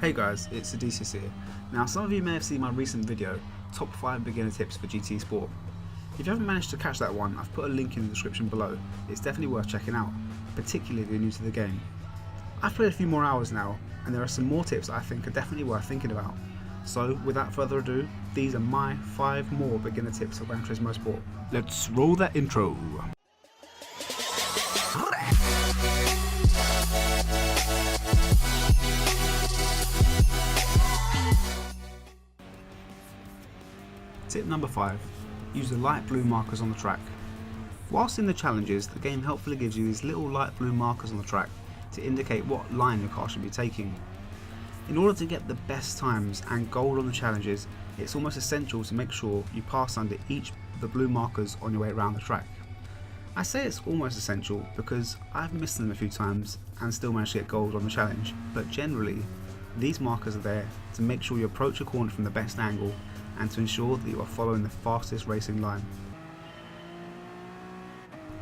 Hey guys, it's Odysseus here. Now some of you may have seen my recent video, Top 5 Beginner Tips for GT Sport. If you haven't managed to catch that one, I've put a link in the description below. It's definitely worth checking out, particularly if you're new to the game. I've played a few more hours now, and there are some more tips that I think are definitely worth thinking about. So without further ado, these are my 5 more beginner tips for Gran Turismo Sport. Let's roll that intro. Tip number 5. Use the light blue markers on the track. Whilst in the challenges, the game helpfully gives you these little light blue markers on the track to indicate what line your car should be taking. In order to get the best times and gold on the challenges, it's almost essential to make sure you pass under each of the blue markers on your way around the track. I say it's almost essential because I've missed them a few times and still managed to get gold on the challenge, but generally these markers are there to make sure you approach a corner from the best angle and to ensure that you are following the fastest racing line.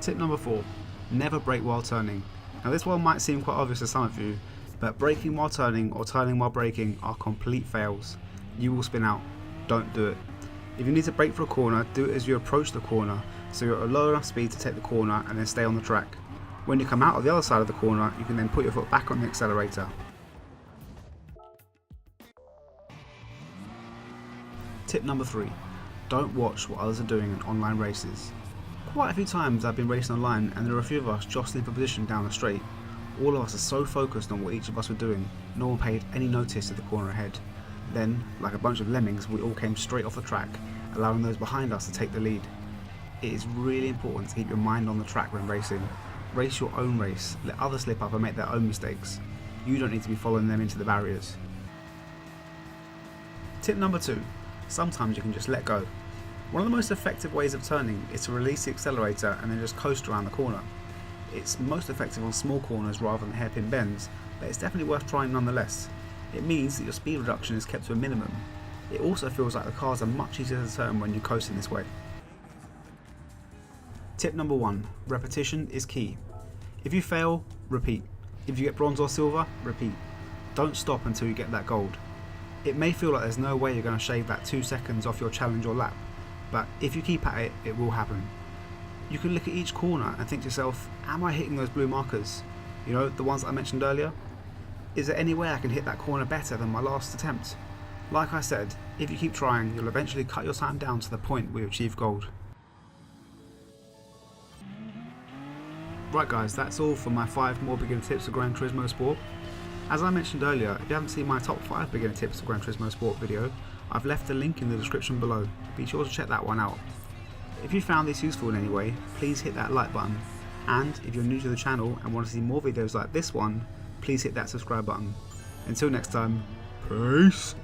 Tip number 4. Never brake while turning. Now this one might seem quite obvious to some of you, but braking while turning or turning while braking are complete fails. You will spin out. Don't do it. If you need to brake for a corner, do it as you approach the corner so you're at a low enough speed to take the corner and then stay on the track. When you come out of the other side of the corner, you can then put your foot back on the accelerator. Tip number 3. Don't watch what others are doing in online races. Quite a few times I've been racing online and there are a few of us jostling for position down the straight. All of us are so focused on what each of us were doing, no one paid any notice of the corner ahead. Then, like a bunch of lemmings, we all came straight off the track, allowing those behind us to take the lead. It is really important to keep your mind on the track when racing. Race your own race, let others slip up and make their own mistakes. You don't need to be following them into the barriers. Tip number 2. Sometimes you can just let go. One of the most effective ways of turning is to release the accelerator and then just coast around the corner. It's most effective on small corners rather than hairpin bends, but it's definitely worth trying nonetheless. It means that your speed reduction is kept to a minimum. It also feels like the cars are much easier to turn when you coast in this way. Tip number 1. Repetition is key. If you fail, repeat. If you get bronze or silver, repeat. Don't stop until you get that gold. It may feel like there's no way you're going to shave that 2 seconds off your challenge or lap, but if you keep at it, it will happen. You can look at each corner and think to yourself, am I hitting those blue markers? You know, the ones that I mentioned earlier? Is there any way I can hit that corner better than my last attempt? Like I said, if you keep trying, you'll eventually cut your time down to the point where you achieve gold. Right guys, that's all for my 5 more beginner tips for Gran Turismo Sport. As I mentioned earlier, if you haven't seen my top 5 beginner tips for Gran Turismo Sport video, I've left a link in the description below. Be sure to check that one out. If you found this useful in any way, please hit that like button. And if you're new to the channel and want to see more videos like this one, please hit that subscribe button. Until next time, peace!